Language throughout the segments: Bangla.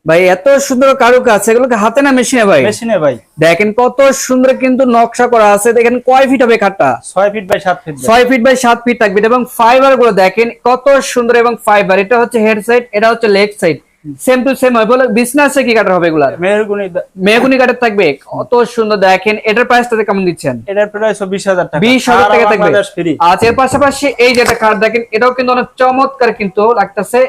ভাই এত সুন্দর কারুকাজ, এগুলোকে হাতে না মেশিনে ভাই? মেশিনে ভাই। দেখেন কত সুন্দর কিন্তু নকশা করা আছে। দেখেন কয় ফিট হবে খাটটা? 6 feet by 7 feet. 6 feet by 7 feet থাকবে এবং ফাইবার গুলো দেখেন কত সুন্দর এবং ফাইবার। এটা হচ্ছে হেড সাইড, এটা হচ্ছে leg side, same to same হয়। বলে বিজনেসে কি কাটার হবে এগুলা? মেহগুনি কাটার থাকবে। কত সুন্দর দেখেন। এটার প্রাইসটা কেমন দিচ্ছেন? এটার প্রাইস 20,000 টাকা। 20,000 টাকা থাকবে। ফ্রি। আচ্ছা, এর পাশাপাশি এই যে একটা কার্ড দেখেন, এটাও কিন্তু অনেক চমৎকার কিন্তু লাগতেছে।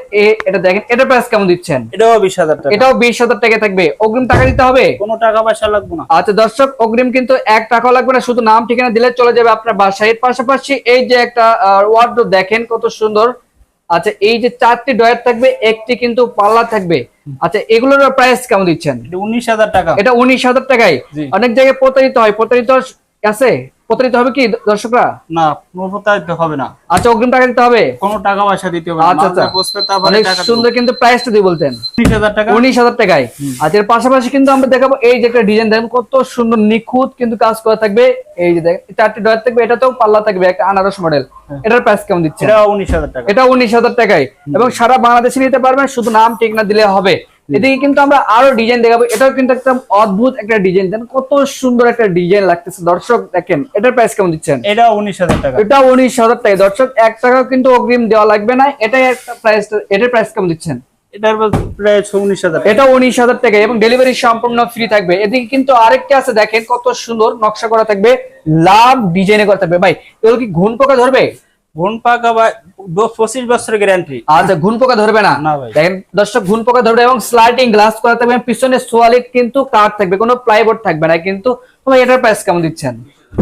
এটা দেখেন, এটার প্রাইস কেমন দিচ্ছেন? এটাও 20,000 টাকা। এটাও 20,000 টাকা থাকবে। অগ্রিম টাকা দিতে হবে? কোনো টাকা পয়সা লাগবে না। আচ্ছা দর্শক, অগ্রিম কিন্তু 1 টাকাও লাগবে না, শুধু নাম ঠিকানা দিলে চলে যাবে আপনার বাসায়। এর পাশাপাশি এই যে একটা ওয়ার্ডরোব দেখেন কত সুন্দর। আচ্ছা, এই যে 4টি ডয়ার থাকবে, একটি কিন্তু পাল্লা থাকবে। আচ্ছা, এগুলোর প্রাইস কেমন দিচ্ছেন? এটা 19,000 টাকা। এটা 19,000 টাকায়। অনেক জায়গায় প্রতারিত হয়, প্রতারিত আছে? প্রতারিত হবে কি দর্শকরা? না, কোনো প্রতারিত হবে না। আচ্ছা, অগ্রিম টাকা দিতে হবে? কোনো টাকা পয়সা দিতে হবে না। আচ্ছা আচ্ছা, অনেক সুন্দর কিন্তু প্রাইসটা দিয়ে বলতেন 19,000 টাকা। 19,000 টাকায়। আচ্ছা, এর পাশাপাশি কিন্তু আমরা দেখাবো এই যে একটা ডিজাইন দেখেন কত সুন্দর নিখুঁত কিন্তু কাজ করা থাকবে। এই যে দেখেন 4টি ডয়ার থাকবে, এটাতেও পাল্লা থাকবে, একটা আনারস মডেল। এটার প্রাইস কেমন দিচ্ছেন? এটা 19,000 টাকা। এটা 19,000 টাকায় এবং সারা বাংলাদেশে নিতে পারবেন, শুধু নাম ঠিকানা দিলে হবে। এদিকে কিন্তু আমরা আরো ডিজাইন দেখাবো। এটাও কিন্তু একটা অদ্ভুত একটা ডিজাইন, দেন কত সুন্দর একটা ডিজাইন লাগতেছে দর্শক। দেখেন এটার প্রাইস কেমন দিচ্ছেন? এটা 19,000 টাকা। এটা 19,000 টাকা দর্শক, 1 টাকাও কিন্তু অগ্রিম দেওয়া লাগবে না। এটাই একটা প্রাইস। এটার প্রাইস কেমন দিচ্ছেন? এটার প্রাইস 19,000 টাকা। এটা 19,000 টাকা এবং ডেলিভারি সম্পূর্ণ ফ্রি থাকবে। এদিকে কিন্তু আরেকটা আছে, দেখেন কত সুন্দর নকশা করা থাকবে, লাভ ডিজাইনে করা থাকবে। ভাই এগুলো কি ঘুণ পোকা ধরবে? ঘুণ পাকা বা 25 বছরের গ্যারান্টি। আচ্ছা, ঘুণ পোকা ধরবে না? না ভাই। দেখেন দর্শক, ঘুণ পোকা ধরবে এবং স্লাইডিং গ্লাস করা থাকবে, পিছনে সোয়ালিড কিন্তু কাঠ থাকবে, কোনো প্লাইবোর্ড থাকবে না কিন্তু। ভাই এটার প্রাইস কেমন দিচ্ছেন?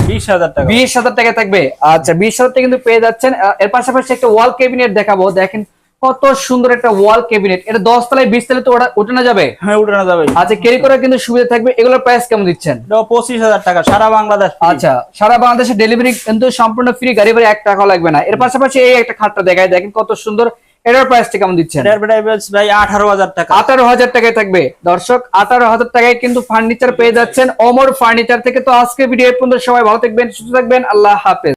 20,000 টাকা। 20,000 টাকা থাকবে। আচ্ছা, 20,000 টাকা কিন্তু পেয়ে যাচ্ছেন। এর পাশাপাশি একটা ওয়াল ক্যাবিনেট দেখাবো। দেখেন কত সুন্দর একটা ওয়াল ক্যাবিনেট। এটা 10 তলায় 20 তলায় তো উঠানো যাবে? হ্যাঁ, উঠানো যাবে। আচ্ছা, ক্যারি করার কিন্তু সুবিধা থাকবে। এগুলোর প্রাইস কেমন দিচ্ছেন? এটা 25,000 টাকা, সারা বাংলাদেশ। আচ্ছা, সারা বাংলাদেশে ডেলিভারি কিন্তু সম্পূর্ণ ফ্রি, গাড়ি ভাড়া 1 টাকাও লাগবে না। এর পাশাপাশি এই একটা খাটটা দেখায়, দেখেন কত সুন্দর। এটার প্রাইসটা কেমন দিচ্ছেন? এটার প্রাইস ভাই 18,000 টাকা। 18,000 টাকায় থাকবে দর্শক। 18,000 টাকায় কিন্তু ফার্নিচার পেয়ে যাচ্ছেন ওমর ফার্নিচার থেকে। তো আজকে ভিডিও পর্যন্ত, সবাই ভালো থাকবেন, সুস্থ থাকবেন, আল্লাহ হাফেজ।